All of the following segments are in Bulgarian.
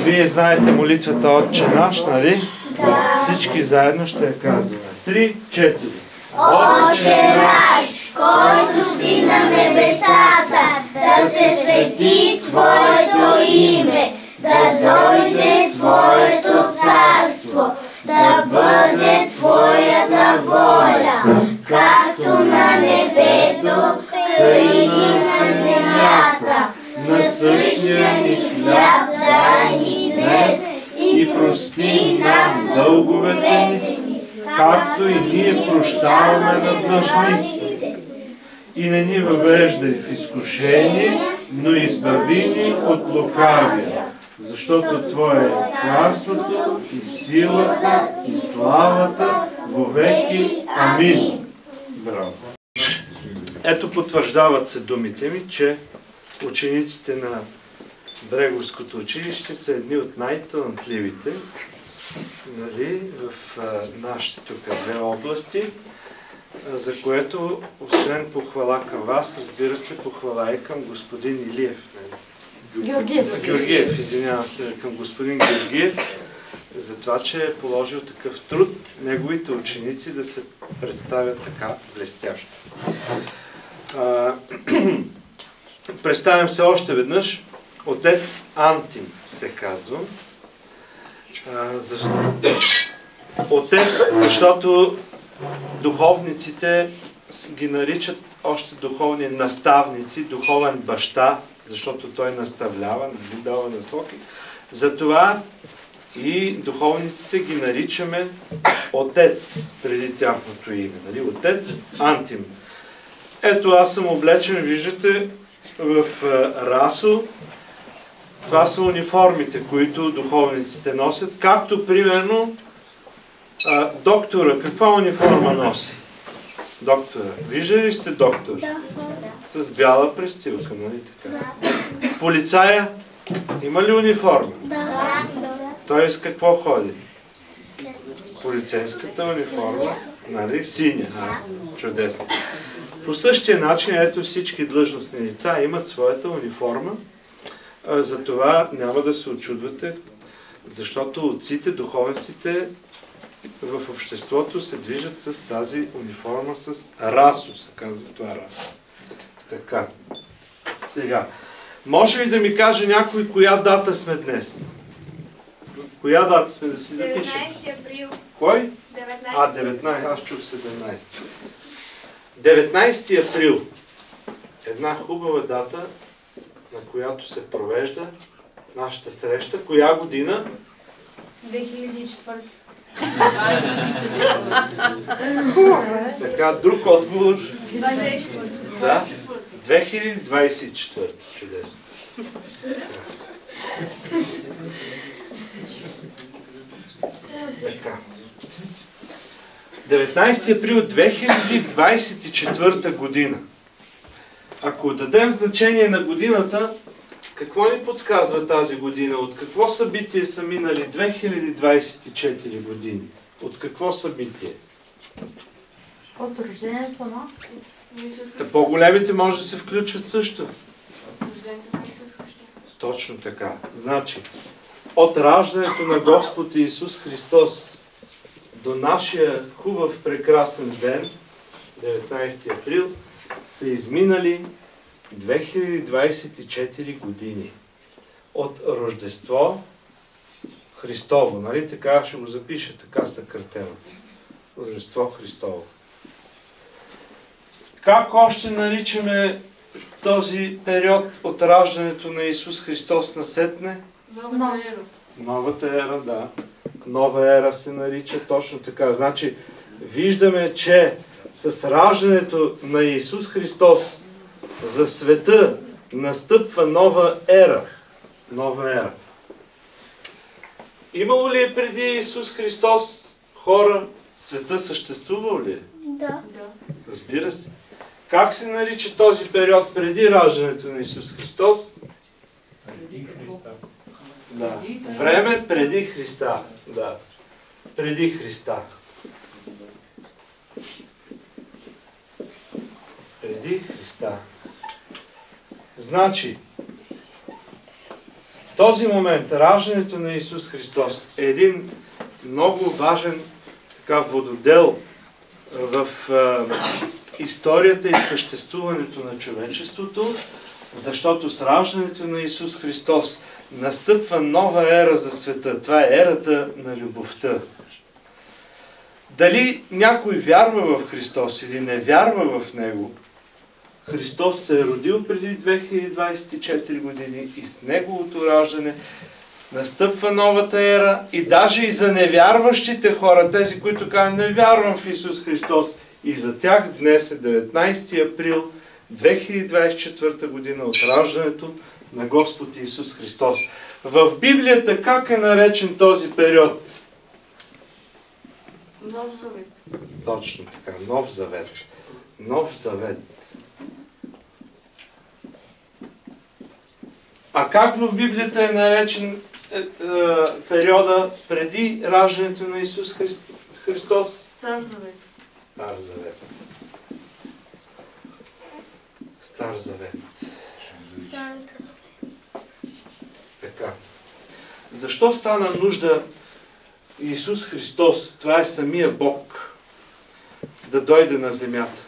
Вие знаете молитвата Отче наш, нали? Всички заедно ще я казваме. 3, 4. Отче наш, който си на небесата, да се свети Твоето име, да дойде Твоето царство, да бъде Твоята воля, както на небето, тъй и на земята. Насъщния ни хляб дай ни днес и прости нам дълговете ни, Както и ние прощаваме на длъжниците. И не ни въвеждай в изкушение, но избави ни от лукавия. Защото Твое е царството и силата и славата вовеки. Амин. Браво. Ето потвърждават се думите ми, че учениците на Бреговското училище са едни от най-талантливите, нали, в нашите тук две области, за което, освен похвала към вас, разбира се, похвала и към господин Илиев. Георгиев, извинявам се, към господин Георгиев, за това, че е положил такъв труд неговите ученици да се представят така блестящо. Представям се още веднъж. Отец Антим се казва. Отец, защото духовниците ги наричат още духовни наставници, духовен баща, защото той наставлява, нали, дава насоки. Затова и духовниците ги наричаме Отец преди тяхното име. Нали? Отец Антим. Ето аз съм облечен, виждате, в расо. Това са униформите, които духовниците носят. Както, примерно, доктора. Каква униформа носи? Доктора. Виждали ли сте доктор? Да. С бяла престилка, нали така? Полицая има ли униформа? Да. Той с какво ходи? Полицейската униформа, нали? Синя. Чудесно. По същия начин, ето всички длъжностни лица имат своята униформа. Затова няма да се очудвате, защото отците, духовниците в обществото се движат с тази униформа, с расо, се казва това расо. Така. Сега. Може ли да ми каже някой коя дата сме днес? Коя дата сме да си запишем? 19 април. Кой? 19. 19. Аз чух 17. 19 април. Една хубава дата, на която се провежда нашата среща. Коя година? 2004. Така, друг отговор. 24. Да. 2024. Чудесно. Така. 19 април 2024 година. Ако дадем значение на годината, какво ни подсказва тази година? От какво събитие са минали 2024 години? От какво събитие? От рождението на? По-големите може да се включват също. Точно така. Значи, от раждането на Господ Исус Христос до нашия хубав, прекрасен ден, 19 април, са изминали 2024 години. От Рождество Христово, нали? Така ще го запиша, така съкратено. Рождество Христово. Как още наричаме този период от раждането на Исус Христос насетне? Новата ера. Новата ера, да. Нова ера се нарича точно така. Значи, виждаме, че с раждането на Исус Христос за света настъпва нова ера. Нова ера. Имало ли е преди Исус Христос хора? Света съществувал ли е? Да. Разбира се. Как се нарича този период преди раждането на Исус Христос? Преди Христа. Да. Време преди Христа. Да. Преди Христа. Преди Христа. Значи, този момент, раждането на Исус Христос е един много важен вододел в историята и съществуването на човечеството, защото с раждането на Исус Христос настъпва нова ера за света. Това е ерата на любовта. Дали някой вярва в Христос или не вярва в Него, Христос се е родил преди 2024 години и с Неговото раждане настъпва новата ера и даже и за невярващите хора, тези, които казват не вярвам в Исус Христос, и за тях днес е 19 април 2024 година от раждането на Господ Исус Христос. В Библията как е наречен този период? Нов завет. Точно така, Нов завет. Нов завет. А как в Библията е наречен периода преди раждането на Исус Христос? Стар завет. Стар завет. Стар завет. Така. Защо стана нужда Исус Христос, това е самия Бог, да дойде на земята?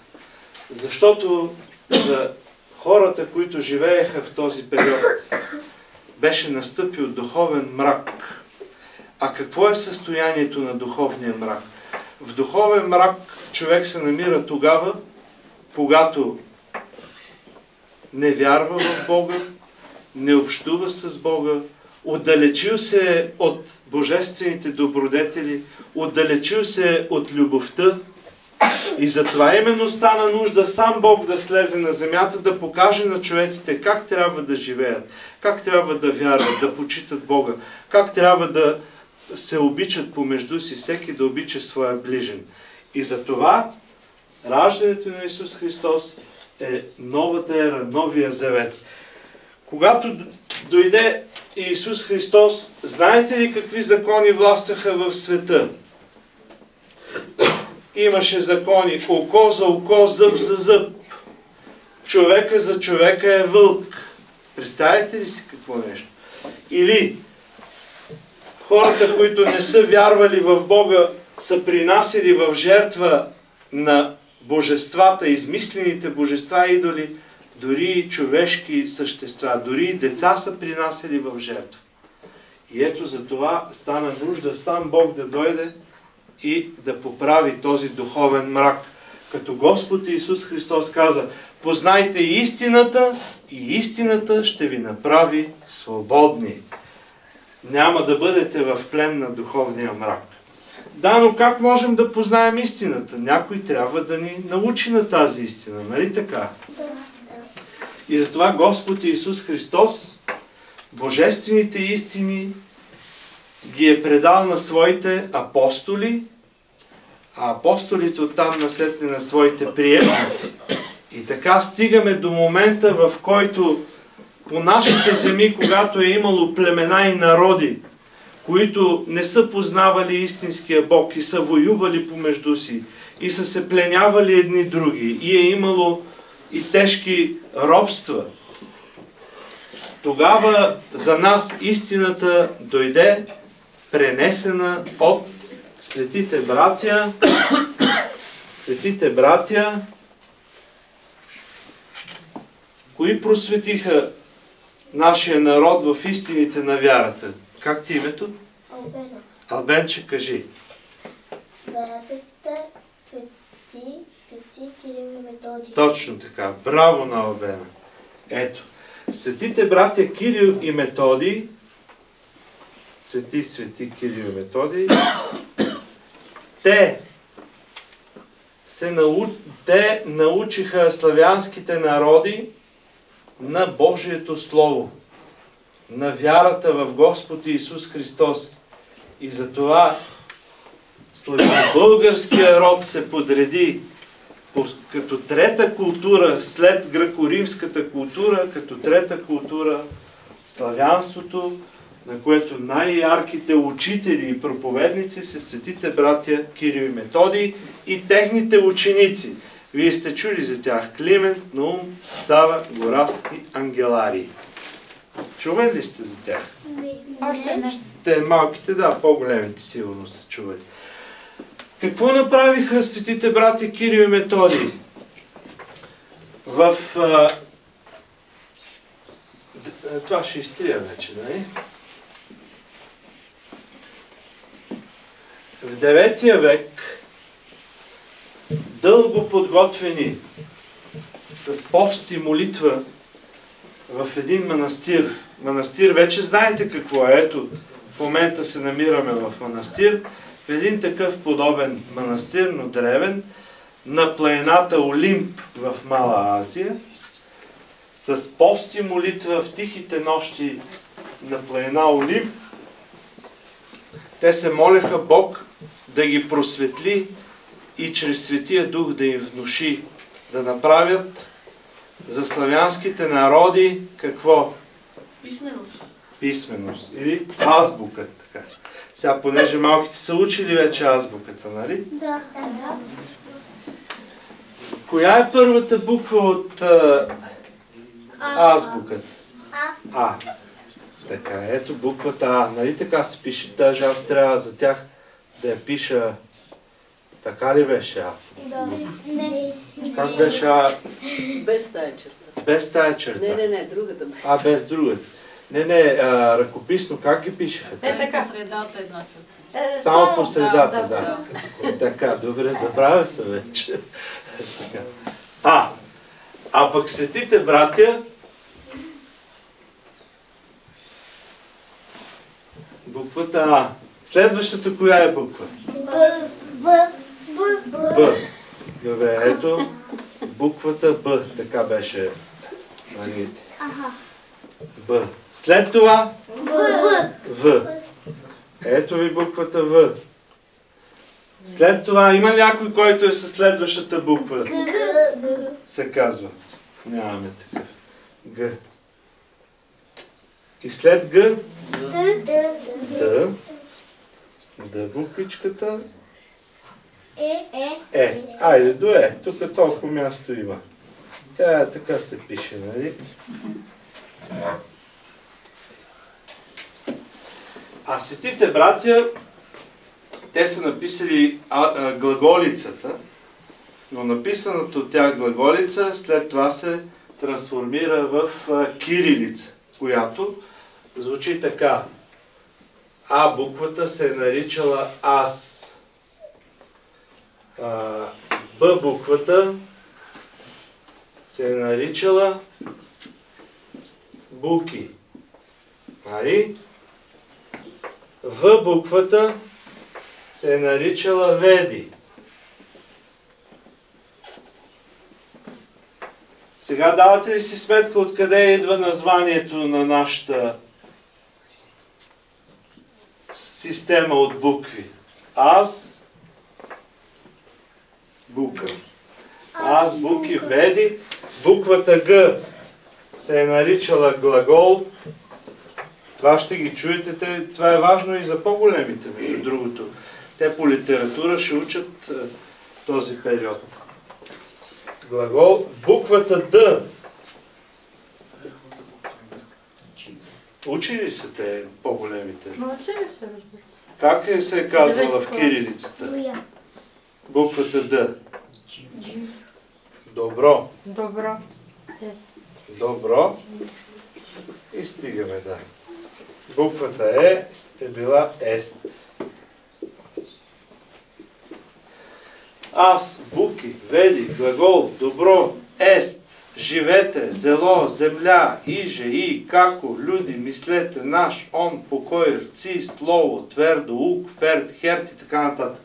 Защото за хората, които живееха в този период, беше настъпил духовен мрак. А какво е състоянието на духовния мрак? В духовен мрак човек се намира тогава, когато не вярва в Бога, не общува с Бога, отдалечил се от божествените добродетели, отдалечил се от любовта. И затова именно стана нужда сам Бог да слезе на земята, да покаже на човеците как трябва да живеят, как трябва да вярват, да почитат Бога, как трябва да се обичат помежду си, всеки да обича своя ближен. И затова раждането на Исус Христос е новата ера, новия завет. Когато дойде Исус Христос, знаете ли какви закони властваха в света? Имаше закони око за око, зъб за зъб. Човека за човека е вълк. Представете ли си какво нещо? Или хората, които не са вярвали в Бога, са принасили в жертва на божествата, измислените божества, идоли, дори и човешки същества, дори и деца са принасили в жертва. И ето за това стана нужда сам Бог да дойде и да поправи този духовен мрак. Като Господ Исус Христос каза: познайте истината и истината ще ви направи свободни. Няма да бъдете в плен на духовния мрак. Да, но как можем да познаем истината? Някой трябва да ни научи на тази истина, нали така? И затова Господ Исус Христос божествените истини ги е предал на своите апостоли, а апостолите оттам насетне на своите приемници. И така стигаме до момента, в който по нашите земи, когато е имало племена и народи, които не са познавали истинския Бог и са воювали помежду си, и са се пленявали едни други, и е имало и тежки робства, тогава за нас истината дойде пренесена от светите братя, кои просветиха нашия народ в истините на вярата. Как ти името? Албена. Албенче, кажи. Братята свети Кирил и Методий. Точно така. Браво на Албена. Ето. Светите братя Кирил и Методий, свети Кирил и Методий, те научиха славянските народи на Божието Слово, на вярата в Господ Исус Христос. И затова славянобългарския род се подреди като трета култура, след гръко-римската култура, като трета култура славянството, на което най-ярките учители и проповедници са светите братя Кирил и Методий и техните ученици. Вие сте чули за тях: Климент, Наум, Сава, Гораст и Ангеларий. Чували ли сте за тях? Още не. Те малките, да, по-големите сигурно са чували. Какво направиха светите братя Кирил и Методий? Това ще изтрия вече, нали? В 9 век дълго подготвени с пост и молитва в един манастир. Манастир, вече знаете какво е. Ето, в момента се намираме в манастир. В един такъв подобен манастир, но древен, на планината Олимп в Мала Азия, с пост и молитва в тихите нощи на планина Олимп, те се молеха Бог да ги просветли и чрез Светия Дух да им внуши, да направят за славянските народи какво? Писменост. Писменост. Или азбука. Така. Сега, понеже малките са учили вече азбуката, нали? Да. Коя е първата буква от азбуката? А. Така, ето буквата А. Нали така се пише? Даже аз трябва за тях да я пиша. Така ли беше А? Не. Как беше А? Без тая черта. Без тая черта. Не, другата без. А, без другата. Не, ръкописно как ги пишеха? Така. Средата една черта. Само по средата, да. Така, добре, забравя се вече. А пък светите братя, буквата А. Следващата коя е буква? Б. Добре, ето буквата Б. Така беше. Б. След това В. Ето ви буквата В. След това има ли някой, който е със следващата буква? Се казва. Нямаме такъв. Г. И след Г? Д. Д буквичката. Е. Айде до Е. Тук толкова място има. Тя е така се пише, нали? А светите братя, те са написали глаголицата, но написаната от тях глаголица след това се трансформира в кирилица, която звучи така. А буквата се е наричала Ас. Б буквата се е наричала Буки. Нали? В буквата се е наричала Веди. Сега давате ли си сметка откъде идва названието на нашата система от букви? Аз, бука. Аз, буки, Веди. Буквата Г се е наричала глагол. Това ще ги чуете. Това е важно и за по-големите, между другото. Те по литература ще учат този период. Глагол. Буквата Д. Учили са те по-големите? Учили се, разбира. Как се е казвала в кирилицата? Буквата Д. Добро. Добро. Добро. И стигаме, да. Буквата е била Ест. Аз, буки, веди, глагол, добро, ест, живете, зело, земля, иже, и, како, люди, мислете, наш, он, покой, рци, слово, твърдо, ук, ферд, херт и така нататък.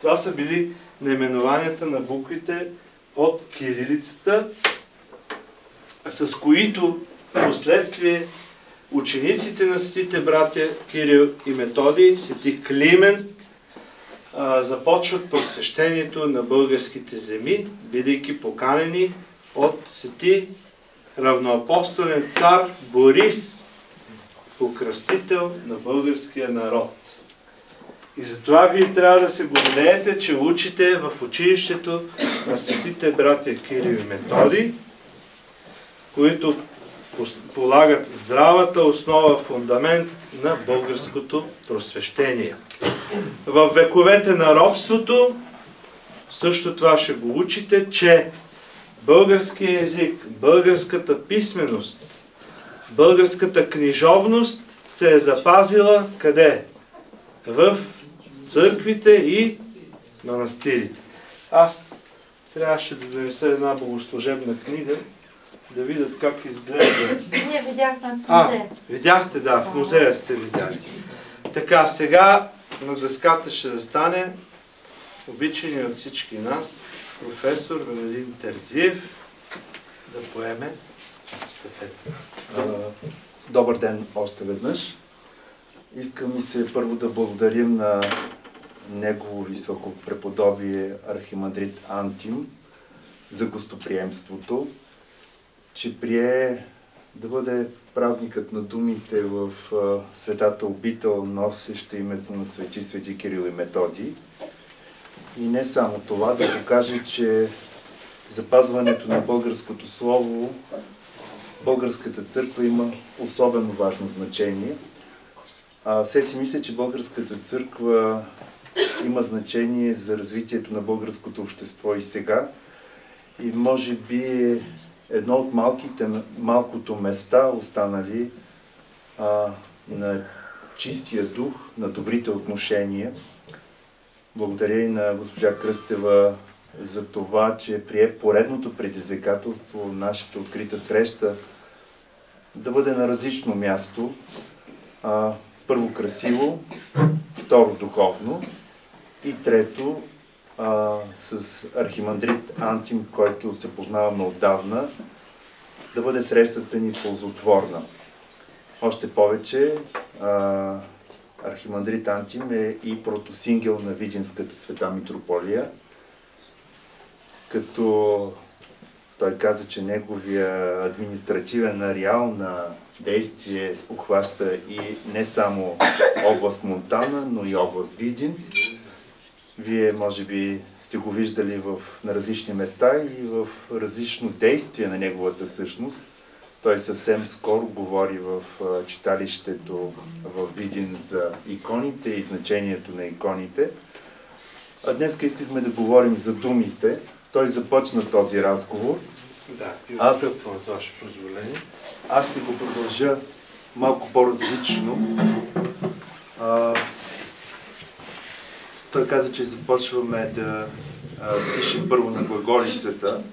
Това са били наименованията на буквите от кирилицата, с които последствие учениците на светите братя Кирил и Методий, свети Климент, започват просвещението на българските земи, бидейки поканени от свети равноапостолен цар Борис, покръстител на българския народ. И затова вие трябва да се гордеете, че учите в училището на светите братя Кирил и Методий, които полагат здравата основа, фундамент на българското просвещение. В вековете на робството също това ще го учите, че българския език, българската писменост, българската книжовност се е запазила къде? В църквите и манастирите. Аз трябваше да донеса една богослужебна книга, да видят как изглежда. Ние видяхме в музея. Видяхте, да, в музея сте видяли. Така, сега на дъската ще застане обичани от всички нас професор Венелин Терзиев да поеме щафета. Добър ден още веднъж. Искам ми се първо да благодарим на негово високо преподобие архимандрит Антим за гостоприемството, че прие да бъде празникът на думите в светата обител, носеща името на свети Кирил и Методий. И не само това, да покаже, че запазването на българското слово, българската църква има особено важно значение. Все си мисля, че българската църква има значение за развитието на българското общество и сега. И може би е едно от малкото места останали на чистия дух, на добрите отношения. Благодаря и на госпожа Кръстева за това, че прие поредното предизвикателство, нашата открита среща, да бъде на различно място. Първо красиво, второ духовно и трето с архимандрит Антим, който се познаваме отдавна, да бъде срещата ни ползотворна. Още повече, архимандрит Антим е и протосингел на Видинската света митрополия, като той каза, че неговия административен ареал на действие обхваща и не само област Монтана, но и област Видин. Вие може би сте го виждали на различни места и в различно действие на неговата същност. Той съвсем скоро говори в читалището в Видин за иконите и значението на иконите. А днес искахме да говорим за думите. Той започна този разговор. Да, аз с ваше позволение. Аз ще го продължа малко по-различно. Той каза, че започваме да пишем първо на глаголицата.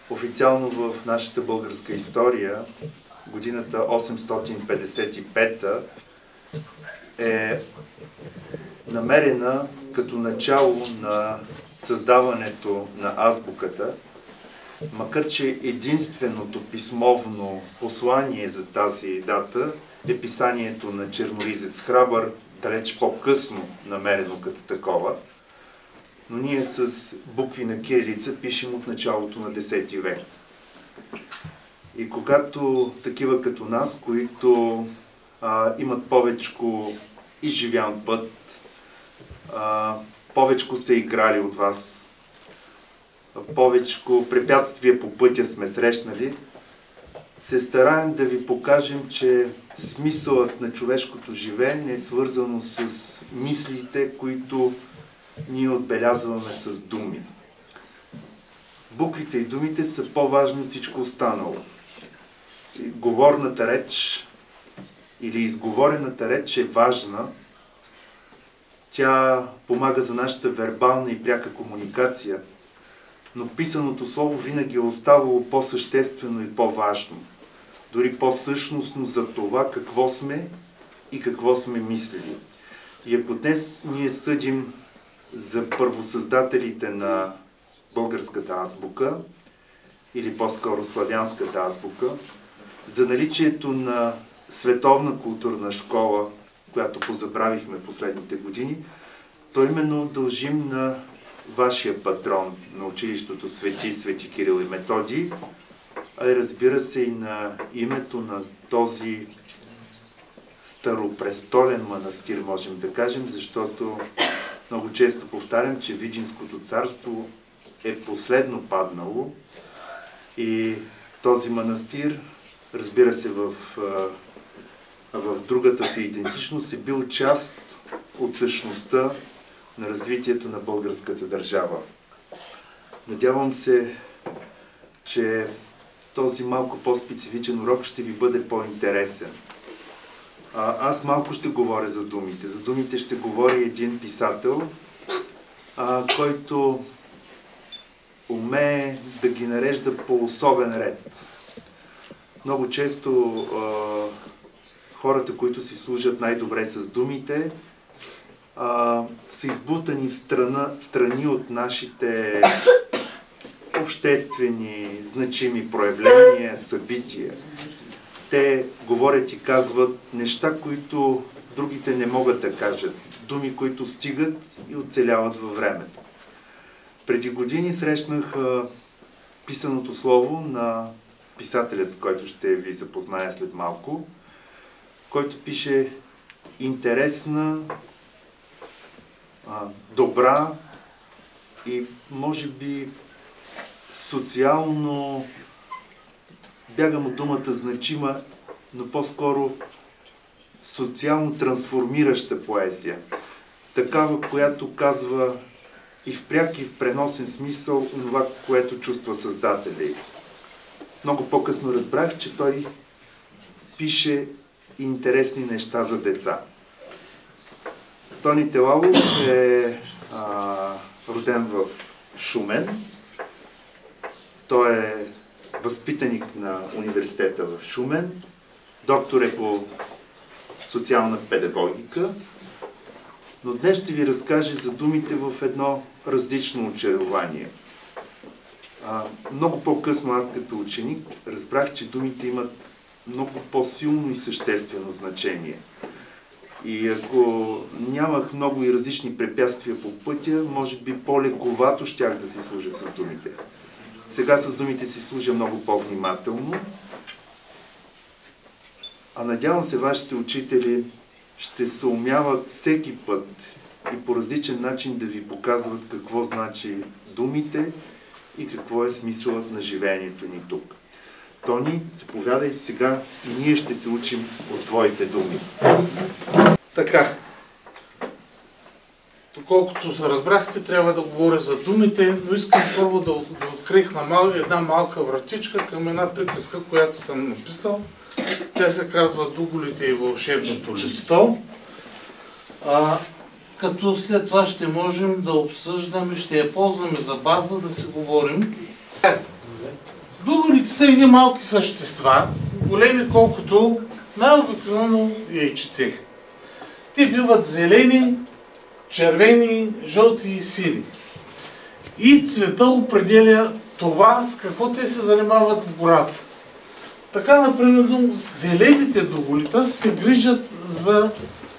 Официално в нашата българска история годината 855 е намерена като начало на създаването на азбуката, макар че единственото писмовно послание за тази дата е писанието на Черноризец Храбър, далеч по-късно намерено като такова, но ние с букви на кирилица пишем от началото на 10 век. И когато такива като нас, които имат повечко изживян път, повечко са играли от вас, повечко препятствия по пътя сме срещнали, се стараем да ви покажем, че смисълът на човешкото живеене е свързано с мислите, които ние отбелязваме с думи. Буквите и думите са по-важни от всичко останало. Говорната реч или изговорената реч е важна. Тя помага за нашата вербална и пряка комуникация, но писаното слово винаги е оставало по-съществено и по-важно, дори по-същностно за това какво сме и какво сме мислили. И ако днес ние съдим за първосъздателите на българската азбука, или по-скоро славянската азбука, за наличието на световна културна школа, която позабравихме последните години, то именно дължим на вашия патрон на училището Свети Кирил и Методий, а и разбира се и на името на този старопрестолен манастир, можем да кажем, защото много често повтарям, че Видинското царство е последно паднало и този манастир разбира се, в другата си идентичност, е бил част от същността на развитието на българската държава. Надявам се, че този малко по-специфичен урок ще ви бъде по-интересен. Аз малко ще говоря за думите. За думите ще говори един писател, който умее да ги нарежда по особен ред. Много често хората, които си служат най-добре с думите, са избутани в страни от нашите обществени, значими проявления, събития. Те говорят и казват неща, които другите не могат да кажат. Думи, които стигат и оцеляват във времето. Преди години срещнах писаното слово на писателя, с който ще ви запозная след малко, който пише интересна, добра и може би социално, бягам от думата значима, но по-скоро социално трансформираща поезия. Такава, която казва и в пряк и в преносен смисъл това, което чувства създателя. Много по-късно разбрах, че той пише интересни неща за деца. Тони Телалов е роден в Шумен. Той е възпитаник на университета в Шумен. Доктор е по социална педагогика. Но днес ще ви разкаже за думите в едно различно очарование. Много по-късно аз като ученик разбрах, че думите имат много по-силно и съществено значение. И ако нямах много и различни препятствия по пътя, може би по-лековато щях да си служа с думите. Сега с думите си служа много по-внимателно. А надявам се, вашите учители ще се умяват всеки път и по различен начин да ви показват какво значи думите и какво е смисълът на живеенето ни тук. Тони, заповядай сега и ние ще се учим от твоите думи. Така. Доколкото се разбрахте, трябва да говоря за думите, но искам първо да открихна една малка вратичка към една приказка, която съм написал. Тя се казва "Дуголите и вълшебното листо". Като след това ще можем да обсъждаме, ще я ползваме за база да си говорим. Дуголите са едни малки същества, големи колкото най-обикновено яйчице. Те биват зелени, червени, жълти и сини. И цвета определя това, с какво те се занимават в гората. Така, например, зелените дуголита се грижат за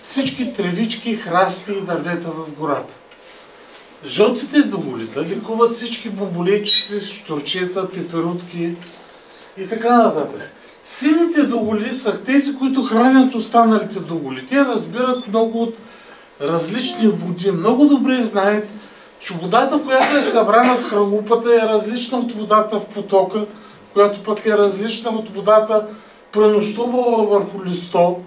всички тревички, храсти и дървета в гората. Жълтите дуголита лекуват всички боболейчици, щурчета, пеперутки и така нататък. Сините дуголи са тези, които хранят останалите дуголи. Те разбират много от различни води. Много добре знаят, че водата, която е събрана в хралупата, е различна от водата в потока, която пък е различна от водата, пренощувала върху листо.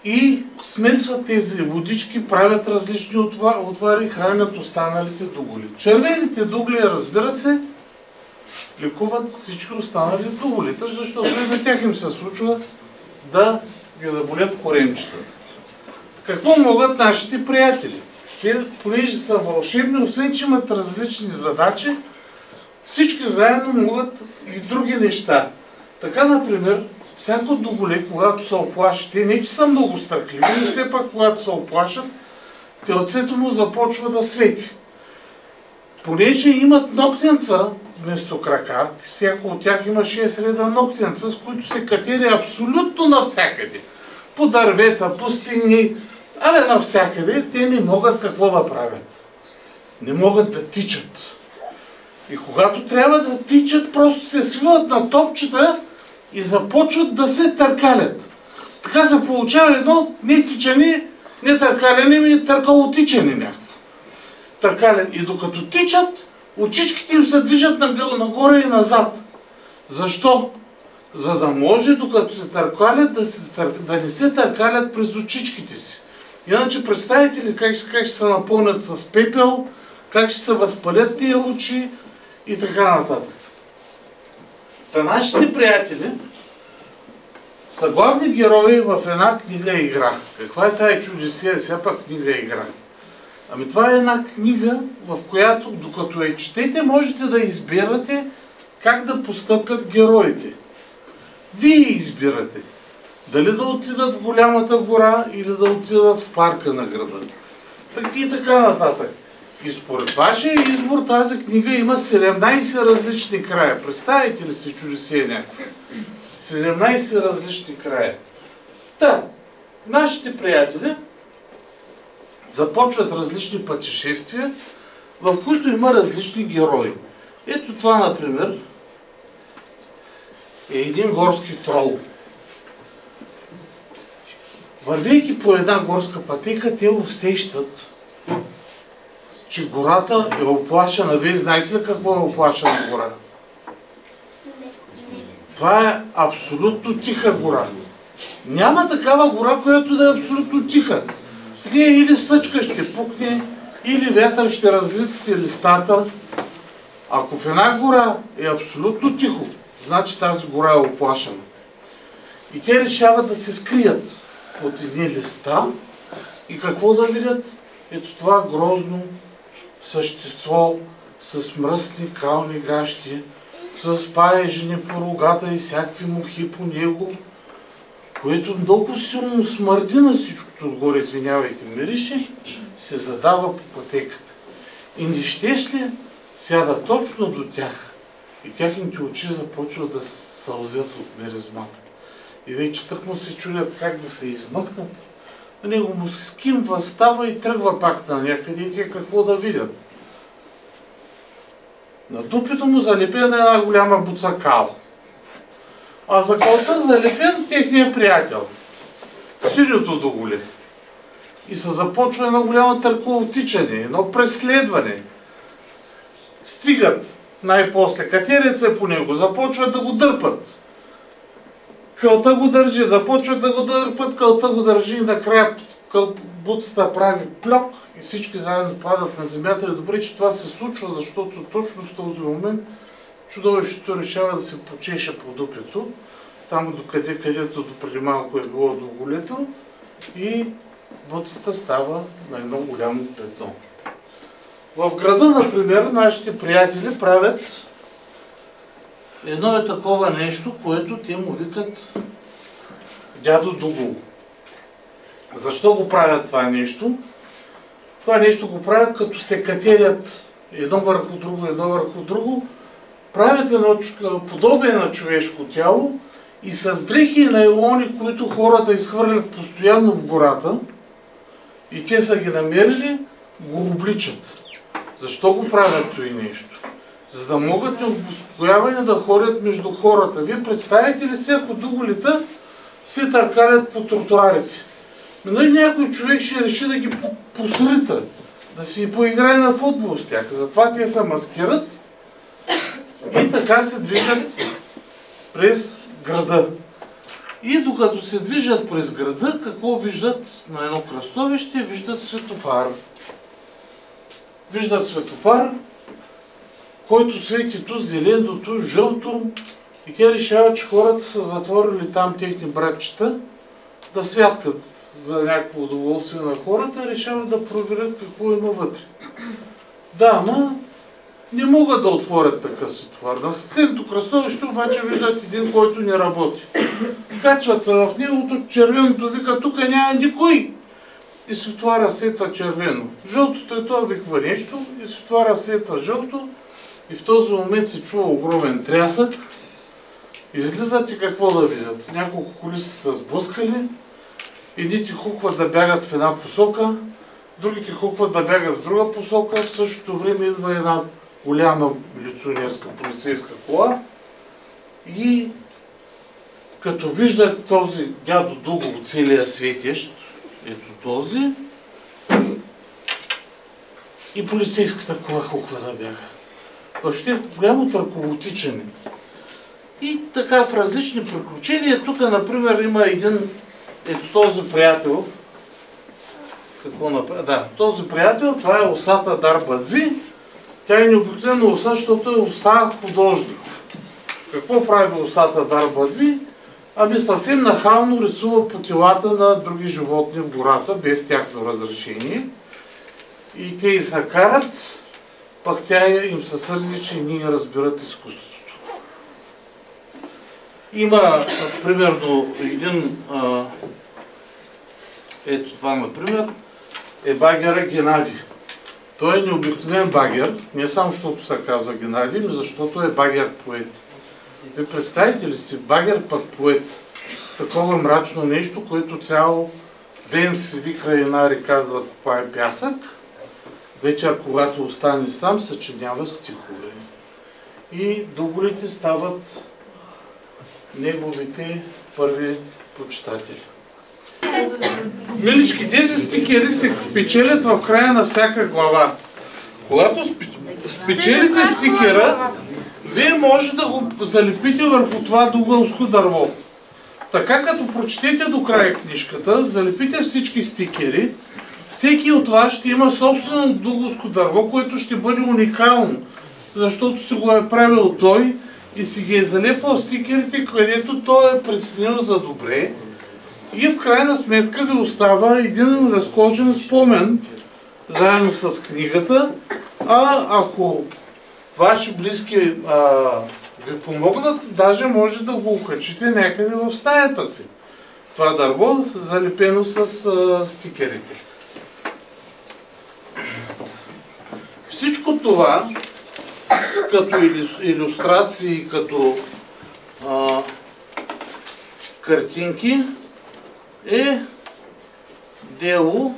И смесват тези водички, правят различни отвари, хранят останалите дуголи. Червените дугли, разбира се, лекуват всички останали дуголита, защото и на тях им се случва да ги заболят коремчета. Какво могат нашите приятели? Те, понеже са вълшебни, освен че имат различни задачи, всички заедно могат и други неща. Така, например, всяко дуголе, когато се оплаши, те не че са много страхливи, но все пак, когато се оплашат, телцето му започва да свети. Понеже имат ногтенца вместо крака, всяко от тях има 6 реда ногтенца, с които се катери абсолютно навсякъде. По дървета, по стени, навсякъде, те не могат какво да правят. Не могат да тичат. И когато трябва да тичат, просто се свиват на топчета и започват да се търкалят. Така се получава едно не тичане, не търкаляне, ами търкалотичане някакво. Търкаляне. И докато тичат, очичките им се движат нагоре и назад. Защо? за да може, докато се търкалят, да не се търкалят през очичките си. Иначе представите ли как ще се напълнят с пепел, как ще се възпалят тия очи и така нататък. Та нашите приятели са главни герои в една книга-игра. Каква е тая чудесия, все пак книга-игра? Ами това е една книга, в която, докато я четете, можете да избирате как да постъпят героите. Вие избирате дали да отидат в голямата гора или да отидат в парка на града. И така нататък. И според вашия избор тази книга има 17 различни края. Представите ли си чудесия някакво? 17 различни края. Та, нашите приятели започват различни пътешествия, в които има различни герои. Ето това, например, е един горски трол. Вървейки по една горска пътека, те усещат, че гората е оплашена. Вие знаете ли какво е оплашена гора? Това е абсолютно тиха гора. Няма такава гора, която да е абсолютно тиха. В нея или съчка ще пукне, или вятър ще разлитва листата. Ако в една гора е абсолютно тихо, значи тази гора е оплашена. И те решават да се скрият под едни листа и какво да видят? Ето това грозно същество с мръсни кални гащи, с паежини по рогата и всякакви мухи по него, което много силно смърди на всичкото отгоре, извинявайте, мирише, се задава по пътеката. И не щеш ли сяда точно до тях и тяхните очи започват да сълзят от миризмата. И вече тъкмо се чудят как да се измъкнат. На него му се скимва, става и тръгва пак на някъде и те какво да видят. На дупето му залепена една голяма буца кал. А за калта залепен техният приятел. Сирито до голе. И се започва едно голямо търковотичане, едно преследване. Стигат най-после, катерят се по него, започват да го дърпат. Кълта го държи, започват да го дърпат, кълта го държи и накрая буцата прави плёк и всички заедно падат на земята. И добре, че това се случва, защото точно в този момент чудовището решава да се почеше по дупето, там където допреди малко е било до голето, и буцата става на едно голямо петно. В града, например, нашите приятели правят едно е такова нещо, което те му викат дядо Дугул. Защо го правят това нещо? Това нещо го правят като се катерят едно върху друго, правят едно подобие на човешко тяло и с дрехи и найлони, които хората изхвърлят постоянно в гората и те са ги намерили, го обличат. Защо го правят това нещо? За да могат неуспокоявани да ходят между хората. Вие представите ли си, ако дуголите се търкалят по тротуарите? Нали някой човек ще реши да ги посрита, да си поиграе на футбол с тях. Затова те се маскират и така се движат през града. И докато се движат през града, какво виждат на едно кръстовище? Виждат светофар. Виждат светофар, който свети ту зелено, ту жълто, и те решават, че хората са затворили там техни братчета да святкат за някакво удоволствие на хората, решават да проверят какво има вътре. Да, но не могат да отворят такъв светофар. На съседното кръстовище обаче виждат един, който не работи. Качват се в него, червеното вика, тук няма никой. И светофара светва червено. Жълтото е това, виква нещо, и светофара светва жълто. И в този момент се чува огромен трясък. Излизат и какво да видят? Няколко коли са сблъскали. Едните хукват да бягат в една посока, другите хукват да бягат в друга посока. В същото време идва една голяма милиционерска полицейска кола. И като виждат този дядо Дугул, целия светещ, ето този, и полицейската кола хуква да бяга. Въобще голямо търковотичане. И така в различни приключения. Тук, например, има един, ето този приятел. Какво направи? Да, този приятел, това е осата Дарбази. Тя е необикновена оса, защото е оса художник. Какво прави осата Дарбази? Ами съвсем нахално рисува по телата на други животни в гората, без тяхно разрешение. И те и се карат, пък тя им се сърди, че не разбират изкуството. Има, примерно, един, ето това, например, е багера Геннадий. Той е необикновен багер, не само защото се казва Геннадий, но защото е багер-поет. Ви представите ли си багер пък поет? Такова мрачно нещо, което цял ден седи край една река да копае пясък, вечер, когато остане сам, съчинява стихове. И доголите стават неговите първи почитатели. Милички, тези стикери се печелят в края на всяка глава. Когато спечелите стикера, вие може да го залепите върху това дугълско дърво. Така като прочетете до края книжката, залепите всички стикери, всеки от вас ще има собствено дугълско дърво, което ще бъде уникално, защото си го е правил той и си ги е залепвал стикерите, където той е преценил за добре. И в крайна сметка ви остава един разкожен спомен, заедно с книгата, а ако ваши близки ви помогнат, даже може да го окачите някъде в стаята си. Това дърво залепено с стикерите. Всичко това, като илюстрации, като картинки, е дело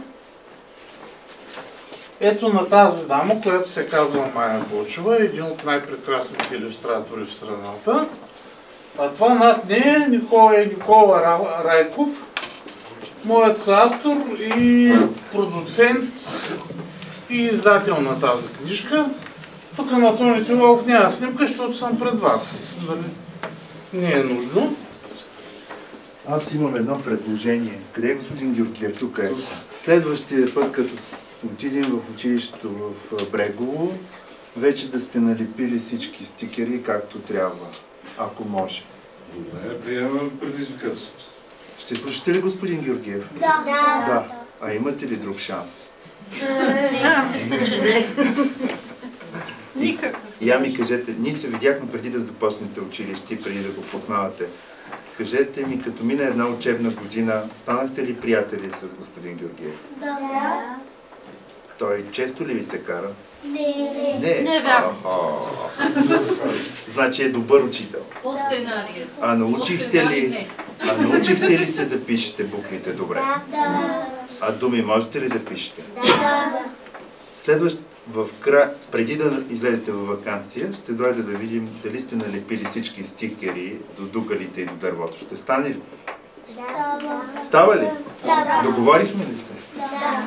ето на тази дама, която се казва Мая Бочева, един от най-прекрасните илюстратори в страната. А това над нея е Никола Райков, моят съавтор и продуцент и издател на тази книжка. Тук на Тони Тилов няма снимка, защото съм пред вас. Не е нужно. Аз имам едно предложение. Къде е господин Георгиев? Тук е. Следващия път, като отидем в училището в Брегово, вече да сте налепили всички стикери както трябва, ако може. Добре, приемам предизвикателството. Ще слушате ли господин Георгиев? Да. А имате ли друг шанс? Мисля, че не. Никак. Я ми кажете, ние се видяхме преди да започнете училище и преди да го познавате. Кажете ми, като мина една учебна година, станахте ли приятели с господин Георгиев? Да. Той често ли ви се кара? Не. Не е вярно. Значи е добър учител. По сценария. А научихте ли се да пишете буквите добре? Да. А думи можете ли да пишете? Да. Преди да излезете във ваканция, ще дойде да видим дали сте налепили всички стикери до дугалите и до дървото. Ще стане ли? Да. Става ли? Да. Договорихме ли се? Да.